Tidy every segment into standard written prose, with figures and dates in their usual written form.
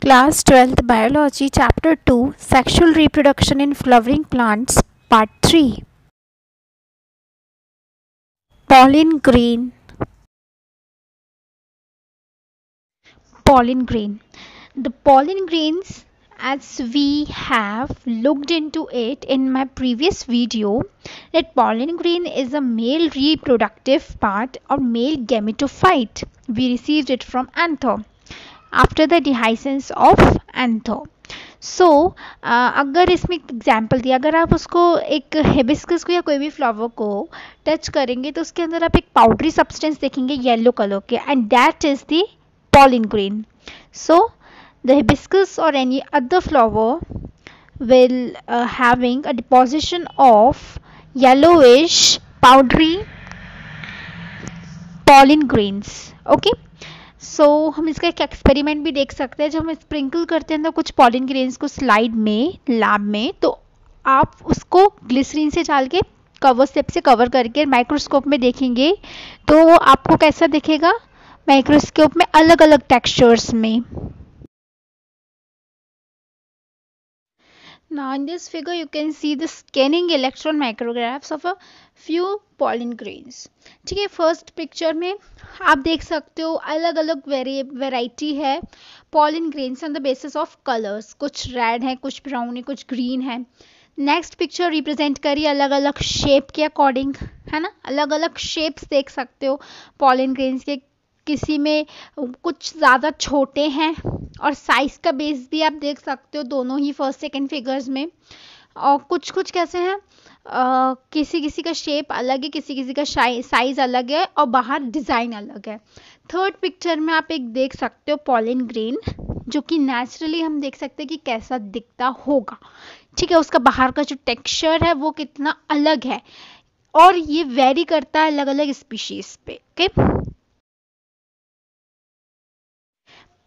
Class 12th Biology Chapter 2 Sexual Reproduction in Flowering Plants Part 3 Pollen Grain. Pollen grain. The pollen grains, as we have looked into it in my previous video, that pollen grain is a male reproductive part or male gametophyte. We received it from anther after the dehiscence of anther. सो अगर इसमें example दिया, अगर आप उसको एक hibiscus को या कोई भी फ्लावर को टच करेंगे तो उसके अंदर आप एक पाउडरी सब्सटेंस देखेंगे येलो कलर के, and that is the pollen grain. So the hibiscus or any other flower will having a deposition of yellowish powdery pollen grains. Okay, सो हम इसका एक एक्सपेरिमेंट भी देख सकते हैं. जब हम स्प्रिंकल करते हैं ना कुछ पॉलिन ग्रेन्स को स्लाइड में लैब में, तो आप उसको ग्लिसरीन से डाल के कवर स्लिप से कवर करके माइक्रोस्कोप में देखेंगे तो आपको कैसा दिखेगा, माइक्रोस्कोप में अलग अलग टेक्सचर्स में. Now in this figure you can see the scanning electron micrographs of a few pollen grains. ठीक है, फर्स्ट पिक्चर में आप देख सकते हो अलग अलग वेराइटी है pollen grains on the basis of colors. कुछ रेड है, कुछ ब्राउन है, कुछ ग्रीन है. नेक्स्ट पिक्चर रिप्रेजेंट करिए अलग अलग शेप के अकॉर्डिंग, है ना, अलग अलग शेप्स देख सकते हो pollen grains के. किसी में कुछ ज़्यादा छोटे हैं और साइज का बेस भी आप देख सकते हो दोनों ही फर्स्ट सेकंड फिगर्स में. और कुछ कुछ कैसे हैं, किसी किसी का शेप अलग है, किसी किसी का साइज अलग है और बाहर डिज़ाइन अलग है. थर्ड पिक्चर में आप एक देख सकते हो पॉलिन ग्रेन, जो कि नेचुरली हम देख सकते हैं कि कैसा दिखता होगा. ठीक है, उसका बाहर का जो टेक्सचर है वो कितना अलग है और ये वेरी करता है अलग अलग स्पीशीज पे. Okay,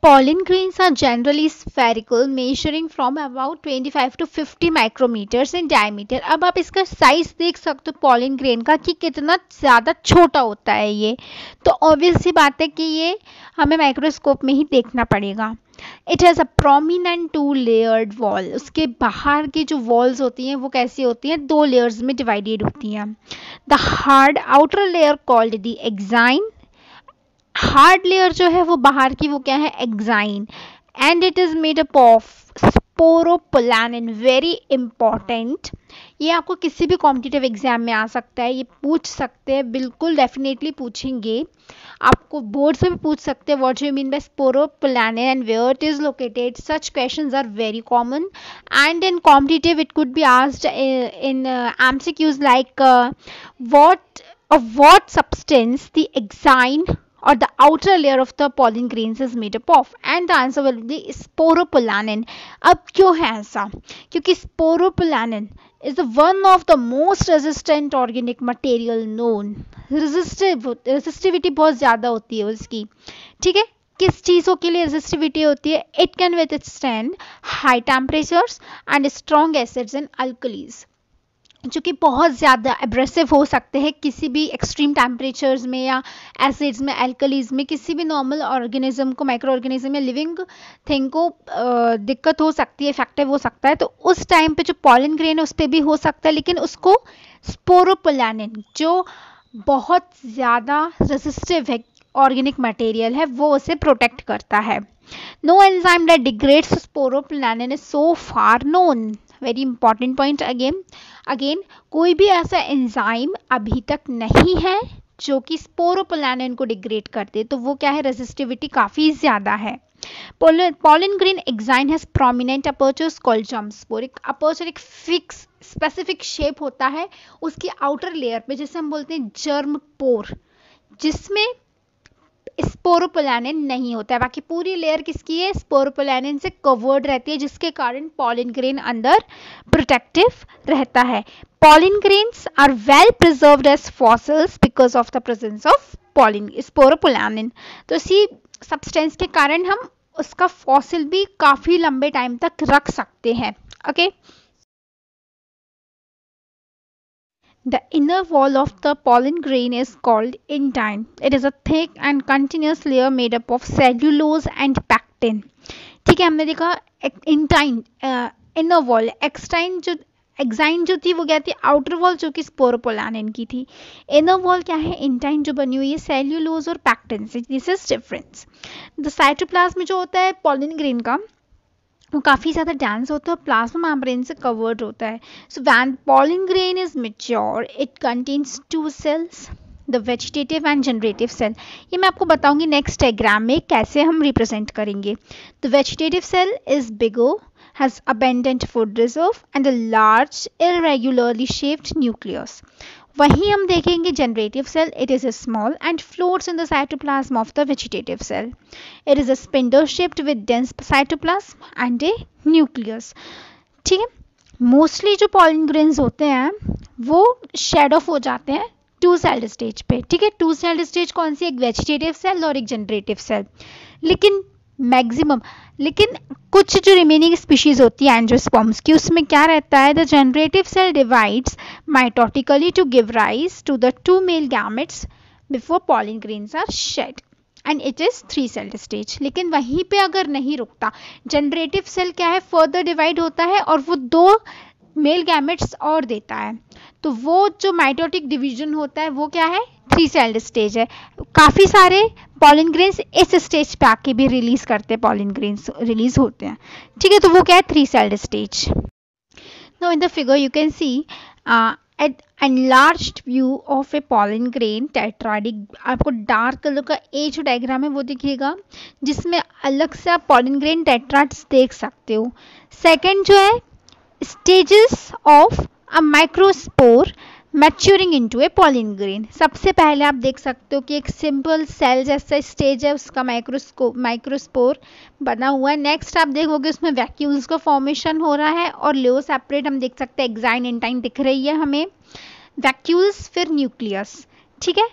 pollen grains are generally spherical, measuring from about 25 to 50 micrometers in diameter. अब आप इसका साइज देख सकते हो pollen grain का कि कितना ज़्यादा छोटा होता है ये. तो ऑब्वियस सी बात है कि ये हमें माइक्रोस्कोप में ही देखना पड़ेगा. It has a prominent 2 layered wall. उसके बाहर की जो वॉल्स होती हैं वो कैसी होती हैं, 2 लेयर्स में डिवाइडेड होती हैं. The hard outer layer called the exine. Hard layer जो है वो बाहर की वो क्या है, exine. And it is made up of sporopollenin. Very important, ये आपको किसी भी कॉम्पिटिटिव एग्जाम में आ सकता है, ये पूछ सकते हैं, बिल्कुल डेफिनेटली पूछेंगे. आपको बोर्ड से भी पूछ सकते हैं what you mean by sporopollenin and where it is located. Such questions are very common and in competitive it could be asked in MCQs like what substance the exine or the outer layer of the pollen grains is made up of, and the answer will be sporopolanin. अब क्यों है ऐसा, क्योंकि sporopolanin is one of the most resistant organic material known. resistivity बहुत ज़्यादा होती है उसकी. ठीक है, किस चीज़ों के लिए रेजिस्टिविटी होती है, it can withstand high temperatures and strong acids and alkalis, जो कि बहुत ज़्यादा एब्रेसिव हो सकते हैं किसी भी एक्सट्रीम टेम्परेचर्स में या एसिड्स में, एल्कलीज में. किसी भी नॉर्मल ऑर्गेनिज्म को, माइक्रो ऑर्गेनिज्म या लिविंग थिंग को दिक्कत हो सकती है, इफेक्टिव हो सकता है. तो उस टाइम पे जो पॉलन ग्रेन है उस पर भी हो सकता है, लेकिन उसको स्पोरोपोलानिन जो बहुत ज़्यादा रेजिस्टिव है ऑर्गेनिक मटेरियल है वो उसे प्रोटेक्ट करता है. No enzyme that degrades sporopollenin is so far known. Very important point again कोई भी ऐसा एंजाइम अभी तक नहीं है जो कि स्पोरोपोलानिन को डिग्रेड करते, तो वो क्या है, रेजिस्टिविटी काफ़ी ज़्यादा है. pollen grain exine has prominent apertures called germ spore. एक अपर्चर एक फिक्स स्पेसिफिक शेप होता है उसकी आउटर लेयर पे, जिसे हम बोलते हैं जर्म पोर, जिसमें स्पोरोपोलानिन नहीं होता है. बाकी पूरी लेयर किसकी है, स्पोरोपोलानिन से कवर्ड रहती है, जिसके कारण पॉलिन ग्रेन अंदर प्रोटेक्टिव रहता है. Pollen grains are well preserved as fossils because of the presence of sporopollenin. तो इसी सब्सटेंस के कारण हम उसका फॉसिल भी काफी लंबे टाइम तक रख सकते हैं. Okay, The inner wall of the pollen grain is called intine. It is a thick and continuous layer made up of cellulose and pectin. ठीक ठीक है, हमने देखा इंटाइन इनर वॉल, एक्साइन जो थी वो क्या थी, आउटर वॉल जो कि स्पोरोपोलानिन की थी। इनर वॉल क्या है, इंटाइन जो बनी हुई है सेल्यूलोज और पैक्टिन से। This is difference. The cytoplasm जो होता है पॉलिन ग्रेन का, वो काफ़ी ज़्यादा डेंस होता है और प्लाज्मा मेम्ब्रेन से कवर्ड होता है। So when pollen grain is mature it contains two cells, the vegetative and generative cell. ये मैं आपको बताऊंगी नेक्स्ट डायग्राम में कैसे हम रिप्रेजेंट करेंगे। The vegetative cell is bigger, has abundant food reserve and a large irregularly shaped nucleus. वहीं हम देखेंगे generative cell, it is small and floats in the cytoplasm of the vegetative cell. It is spindle shaped with dense cytoplasm and a nucleus. ठीक है, mostly जो pollen grains होते हैं वो shade of हो जाते हैं टू सेल्ड स्टेज पे. ठीक है, टू सेल्ड स्टेज कौन सी, एक वेजिटेटिव सेल और एक जनरेटिव सेल. लेकिन कुछ जो रिमेनिंग स्पीशीज होती है एंजियोस्पर्म्स की, उसमें क्या रहता है, the generative cell divides mitotically to give rise to the two male gametes before pollen grains are shed and it is three celled stage. लेकिन वहीं पे अगर नहीं रुकता, जनरेटिव सेल क्या है, फर्दर डिवाइड होता है और वो दो मेल गैमेट्स और देता है. तो वो जो माइटोटिक डिवीजन होता है वो क्या है, थ्री सेल्ड स्टेज है. काफ़ी सारे पॉलिन ग्रेन्स इस स्टेज पे आके भी रिलीज करते हैं, पॉलिन ग्रेन्स रिलीज होते हैं. ठीक है, तो वो क्या है, three celled stage. Now in the figure you can see enlarged view of a pollen grain tetradic. आपको डार्क कलर का ए जो डायग्राम है वो दिखिएगा, जिसमें अलग से आप पॉलिन ग्रेन टेट्राड्स देख सकते हो. सेकंड जो है stages of a microspore maturing into a pollen grain. सबसे पहले आप देख सकते हो कि एक सिंपल सेल जैसा स्टेज है, उसका माइक्रोस्पोर बना हुआ है. नेक्स्ट आप देखोगे उसमें वैक्यूल्स का फॉर्मेशन हो रहा है और लो सेपरेट हम देख सकते हैं, एक्साइन इंटाइन दिख रही है हमें, वैक्यूल्स फिर न्यूक्लियस. ठीक है,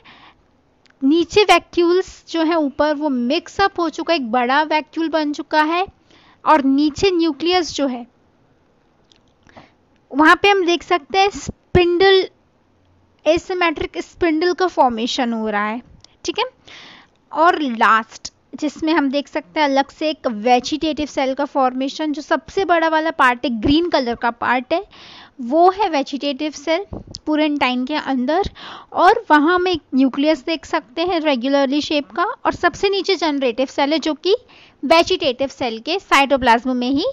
नीचे वैक्यूल्स जो है ऊपर वो मिक्सअप हो चुका है, एक बड़ा वैक्यूल बन चुका है और नीचे न्यूक्लियस जो है वहां पे हम देख सकते हैं स्पिंडल, एसिमेट्रिक स्पिंडल का फॉर्मेशन हो रहा है. ठीक है, और लास्ट जिसमें हम देख सकते हैं अलग से एक वेजिटेटिव सेल का फॉर्मेशन. जो सबसे बड़ा वाला पार्ट है, ग्रीन कलर का पार्ट है, वो है वेजिटेटिव सेल पूरेंटाइन के अंदर, और वहाँ हम एक न्यूक्लियस देख सकते हैं रेगुलरली शेप का, और सबसे नीचे जनरेटिव सेल है जो कि वेजिटेटिव सेल के साइटोप्लाज्म में ही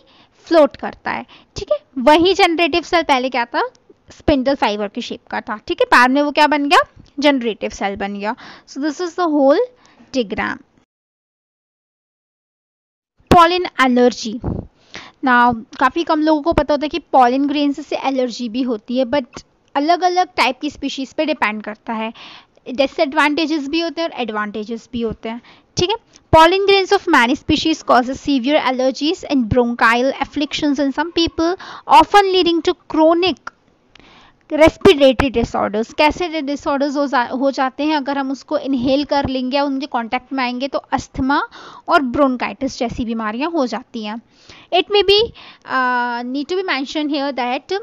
फ्लोट करता है. ठीक है, वही जनरेटिव सेल पहले क्या था, स्पिंडल फाइबर की शेप का था. ठीक है, बाद में वो क्या बन गया, जनरेटिव सेल बन गया. So this is the whole diagram. Pollen allergy. Now काफ़ी कम लोगों को पता होता है कि पॉलिन ग्रेन्स से एलर्जी भी होती है, बट अलग अलग टाइप की स्पीशीज़ पे डिपेंड करता है. डिसएडवांटेजेस भी होते हैं और एडवांटेजेस भी होते हैं. ठीक है, pollen grains of many species causes severe allergies and bronchial afflictions in some people, often leading to chronic respiratory disorders. कैसे डिसऑर्डर्स हो जाते हैं, अगर हम उसको इनहेल कर लेंगे या उनके कांटेक्ट में आएंगे तो अस्थमा और ब्रोंकाइटिस जैसी बीमारियां हो जाती हैं. It may be need to be mention here that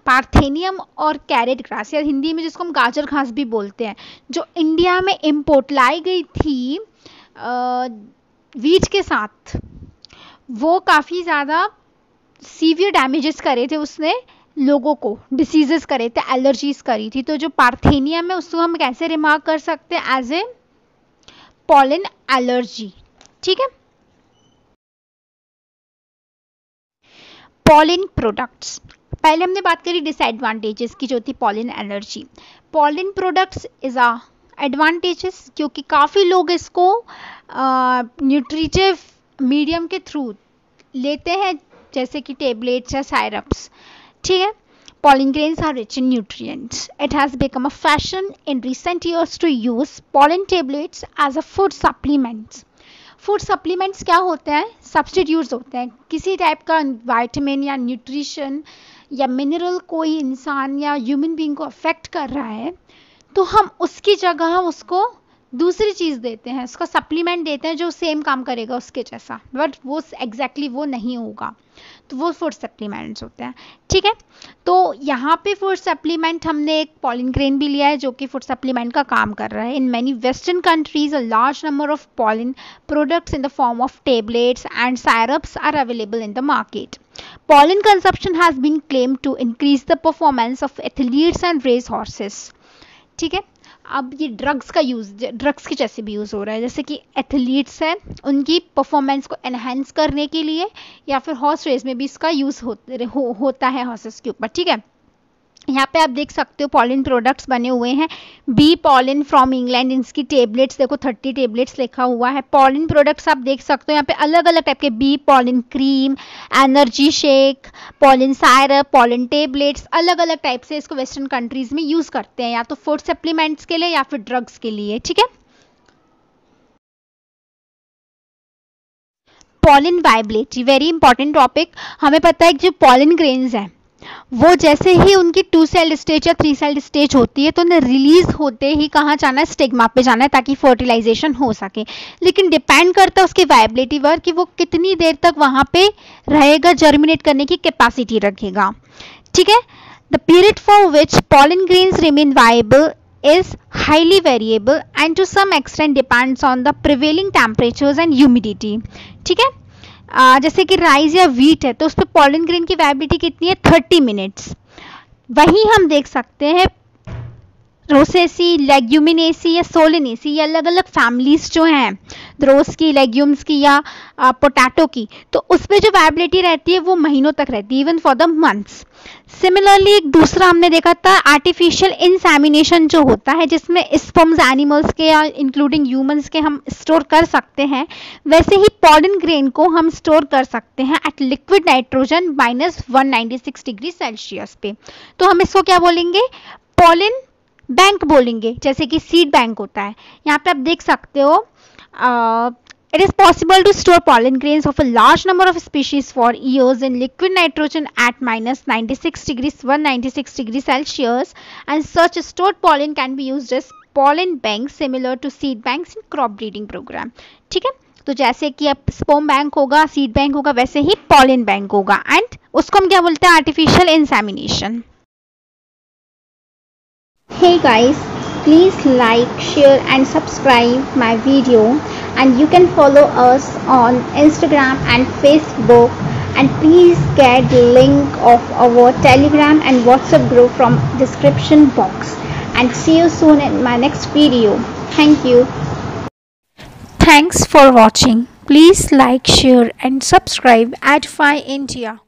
parthenium और कैरेट ग्रास, या हिंदी में जिसको हम गाजर घास भी बोलते हैं, जो इंडिया में इम्पोर्ट लाई गई थी वीट के साथ, वो काफ़ी ज़्यादा सीवियर डैमेजेस करे थे, उसने लोगों को डिसीजेस करे थे, एलर्जीज करी थी. तो जो पार्थेनियम है उसको हम कैसे रिमार्क कर सकते हैं, एज ए पॉलन एलर्जी. ठीक है, पॉलिन प्रोडक्ट्स. पहले हमने बात करी डिसएडवांटेजेस की जो थी pollen allergy. Pollen products is a advantages, क्योंकि काफ़ी लोग इसको न्यूट्रिटिव मीडियम के थ्रू लेते हैं, जैसे कि टेबलेट्स या साइरप्स. ठीक है, pollen grains are rich in nutrients. It has become a fashion in recent years to use pollen tablets as a food supplements. Food supplements क्या होते हैं, सब्सटीट्यूट्स होते हैं. किसी टाइप का विटामिन या न्यूट्रिशन या मिनरल कोई इंसान या ह्यूमन बीइंग को अफेक्ट कर रहा है, तो हम उसकी जगह उसको दूसरी चीज़ देते हैं, उसका सप्लीमेंट देते हैं जो सेम काम करेगा उसके जैसा, बट वो एग्जैक्टली वो नहीं होगा, तो वो फूड सप्लीमेंट्स होते हैं। ठीक है, तो यहाँ पे फूड सप्लीमेंट हमने एक पॉलिन ग्रेन भी लिया है जो कि फूड सप्लीमेंट का काम कर रहा है। In many western countries a large number of pollen products in the form of tablets and syrups are available in the market. Pollen consumption has been claimed to increase the performance of athletes and race horses. ठीक है, अब ये drugs का use, drugs के जैसे भी use हो रहा है, जैसे कि एथलीट्स हैं उनकी परफॉर्मेंस को एनहेंस करने के लिए, या फिर हॉर्स रेस में भी इसका यूज़ होता है हॉर्सेस के ऊपर। ठीक है, यहाँ पे आप देख सकते हो पॉलिन प्रोडक्ट्स बने हुए हैं। बी पॉलिन फ्रॉम इंग्लैंड, इसकी टेबलेट्स देखो 30 टेबलेट्स लिखा हुआ है। पॉलिन प्रोडक्ट्स आप देख सकते हो यहाँ पे अलग अलग टाइप के, bee pollen cream, energy shake, pollen syrup, pollen tablets, अलग अलग टाइप से इसको वेस्टर्न कंट्रीज में यूज़ करते हैं, या तो फूड सप्लीमेंट्स के लिए या फिर ड्रग्स के लिए। ठीक है, pollen viability very important topic. हमें पता है कि जो पॉलिन ग्रेन्स हैं वो जैसे ही उनकी 2 सेल्ड स्टेज या 3 सेल्ड स्टेज होती है तो उन्हें रिलीज होते ही कहाँ जाना है, स्टिग्मा पे जाना है ताकि फर्टिलाइजेशन हो सके। लेकिन डिपेंड करता है उसकी वाइबिलिटी पर कि वो कितनी देर तक वहाँ पे रहेगा, जर्मिनेट करने की कैपेसिटी रखेगा। ठीक है, the period for which pollen grains remain viable is highly variable and to some extent depends on the prevailing temperatures and humidity. ठीक है, जैसे कि राइस या वीट है तो उस पर पॉलिन ग्रेन की वैलिडिटी कितनी है, 30 मिनट्स। वहीं हम देख सकते हैं रोसेसी, लेग्यूमिनेसी या सोलेनेसी, ये अलग अलग फैमिलीज जो हैं रोज की, लेग्यूम्स की या पोटैटो की, तो उस पर जो वैलिडिटी रहती है वो महीनों तक रहती है, even for the months. Similarly एक दूसरा हमने देखा था आर्टिफिशियल इंसेमिनेशन जो होता है, जिसमें स्पर्म्स एनिमल्स के या इंक्लूडिंग ह्यूमंस के हम स्टोर कर सकते हैं, वैसे ही पॉलिन ग्रेन को हम स्टोर कर सकते हैं at liquid nitrogen -196 degree Celsius पे। तो हम इसको क्या बोलेंगे, पॉलिन बैंक बोलेंगे, जैसे कि सीड बैंक होता है। यहाँ पे आप देख सकते हो it is possible to store pollen grains of a large number of species for years in liquid nitrogen at -196 degrees Celsius, and such stored pollen can be used as pollen banks similar to seed banks in crop breeding program. ठीक है, तो जैसे कि अब sperm bank होगा, seed bank होगा, वैसे ही pollen bank होगा, एंड उसको हम क्या बोलते हैं, artificial insemination. Hey guys, please like, share and subscribe my video, and you can follow us on Instagram and Facebook, and please get the link of our Telegram and WhatsApp group from description box, and see you soon in my next video. Thank you. Thanks for watching. Please like, share and subscribe Edify India.